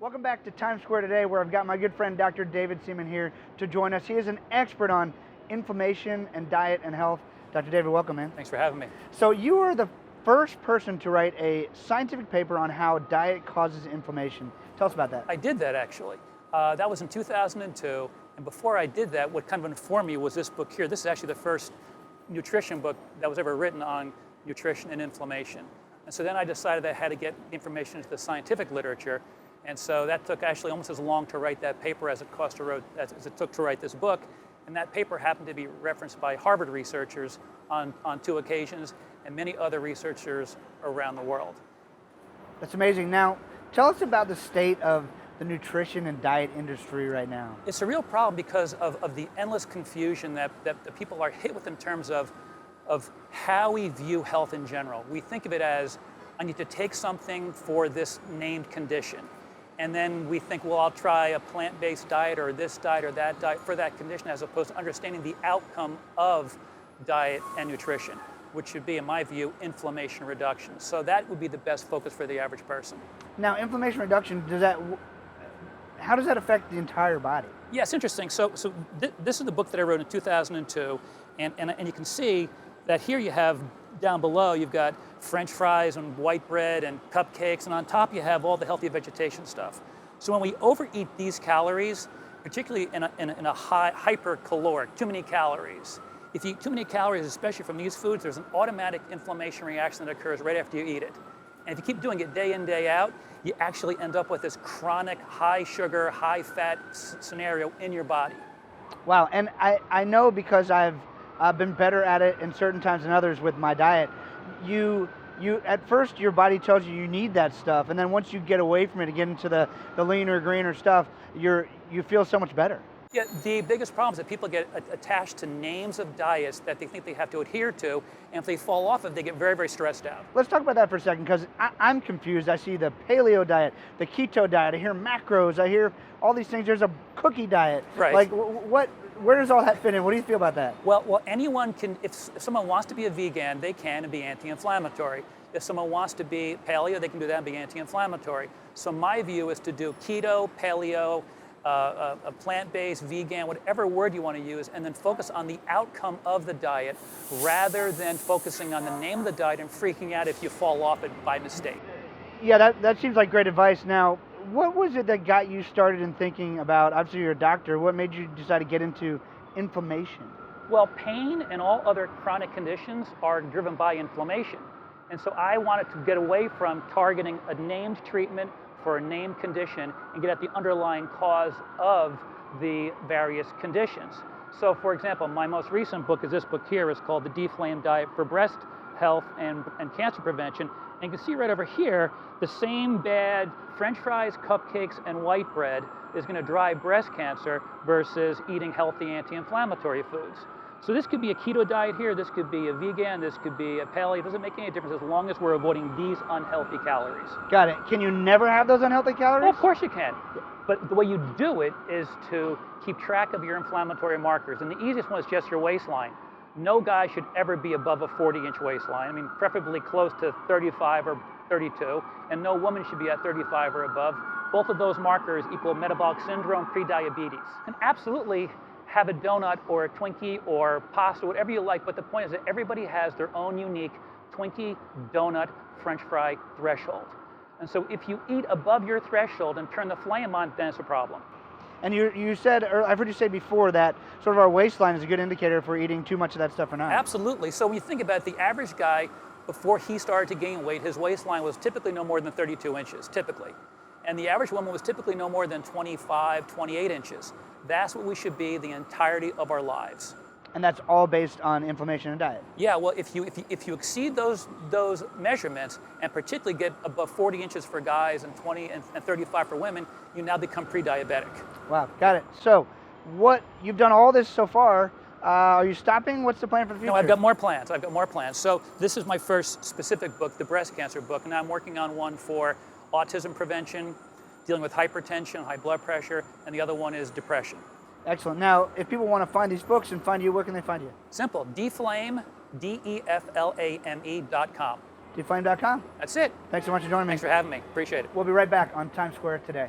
Welcome back to Times Square today, where I've got my good friend Dr. David Seaman here to join us. He is an expert on inflammation and diet and health. Dr. David, welcome, man. Thanks for having me. So you were the first person to write a scientific paper on how diet causes inflammation. Tell us about that. I did that actually. That was in 2002, and before I did that, what kind of informed me was this book here. This is actually the first nutrition book that was ever written on nutrition and inflammation. And so then I decided I had to get information into the scientific literature. And so that took actually almost as long to write that paper as it took to write this book. And that paper happened to be referenced by Harvard researchers on 2 occasions and many other researchers around the world. That's amazing. Now, tell us about the state of the nutrition and diet industry right now. It's a real problem because of the endless confusion that the people are hit with in terms of how we view health in general. We think of it as, I need to take something for this named condition. And then we think, well, I'll try a plant-based diet or this diet or that diet for that condition, as opposed to understanding the outcome of diet and nutrition, which should be, in my view, inflammation reduction. So that would be the best focus for the average person. Now, inflammation reduction, how does that affect the entire body? Yeah, it's interesting. So this is the book that I wrote in 2002, and you can see that here you have, down below, you've got French fries and white bread and cupcakes, and on top you have all the healthy vegetation stuff. So when we overeat these calories, particularly in a hypercaloric, too many calories, if you eat too many calories, especially from these foods, there's an automatic inflammation reaction that occurs right after you eat it. And if you keep doing it day in, day out, you actually end up with this chronic high sugar, high fat scenario in your body. Wow, and I know, because I've been better at it in certain times than others with my diet. You at first your body tells you need that stuff, and then once you get away from it and get into the leaner, greener stuff, you feel so much better. Yeah, the biggest problem is that people get attached to names of diets that they think they have to adhere to, and if they fall off of it, they get very, very stressed out. Let's talk about that for a second, because I'm confused. I see the paleo diet, the keto diet, I hear macros, I hear all these things. There's a cookie diet. Right. Like, where does all that fit in? What do you feel about that? Well, anyone can, if someone wants to be a vegan, they can and be anti-inflammatory. If someone wants to be paleo, they can do that and be anti-inflammatory. So my view is to do keto, paleo, a plant-based, vegan, whatever word you want to use, and then focus on the outcome of the diet rather than focusing on the name of the diet and freaking out if you fall off it by mistake. Yeah, that seems like great advice. Now, what was it that got you started in thinking about, obviously you're a doctor, what made you decide to get into inflammation? Well, pain and all other chronic conditions are driven by inflammation. And so I wanted to get away from targeting a named treatment for a named condition and get at the underlying cause of the various conditions. So for example, my most recent book is this book here. It's called The Deflame Diet for Breast Health and Cancer Prevention. And you can see right over here, the same bad French fries, cupcakes, and white bread is going to drive breast cancer versus eating healthy anti-inflammatory foods. So this could be a keto diet here, this could be a vegan, this could be a paleo. It doesn't make any difference as long as we're avoiding these unhealthy calories. Got it. Can you never have those unhealthy calories? Well, of course you can. But the way you do it is to keep track of your inflammatory markers. And the easiest one is just your waistline. No guy should ever be above a 40-inch waistline. I mean, preferably close to 35 or 32. And no woman should be at 35 or above. Both of those markers equal metabolic syndrome, pre-diabetes. And absolutely have a donut or a Twinkie or pasta, whatever you like. But the point is that everybody has their own unique Twinkie, donut, French fry threshold. And so if you eat above your threshold and turn the flame on, then it's a problem. And you said, or I've heard you say before, that sort of our waistline is a good indicator if we're eating too much of that stuff or not. Absolutely. So when you think about it, the average guy, before he started to gain weight, his waistline was typically no more than 32 inches, typically. And the average woman was typically no more than 25, 28 inches. That's what we should be the entirety of our lives. And that's all based on inflammation and diet. Yeah, well, if you exceed those measurements, and particularly get above 40 inches for guys and 20 and 35 for women, you now become pre-diabetic. Wow, got it. So, you've done all this so far. Are you stopping? What's the plan for the future? No, I've got more plans. So this is my first specific book, the breast cancer book, and now I'm working on one for autism prevention, dealing with hypertension, high blood pressure, and the other one is depression. Excellent. Now, if people want to find these books and find you, where can they find you? Simple. Deflame, DEFLAME.com. Deflame.com. That's it. Thanks so much for joining me. Thanks for having me. Appreciate it. We'll be right back on Times Square today.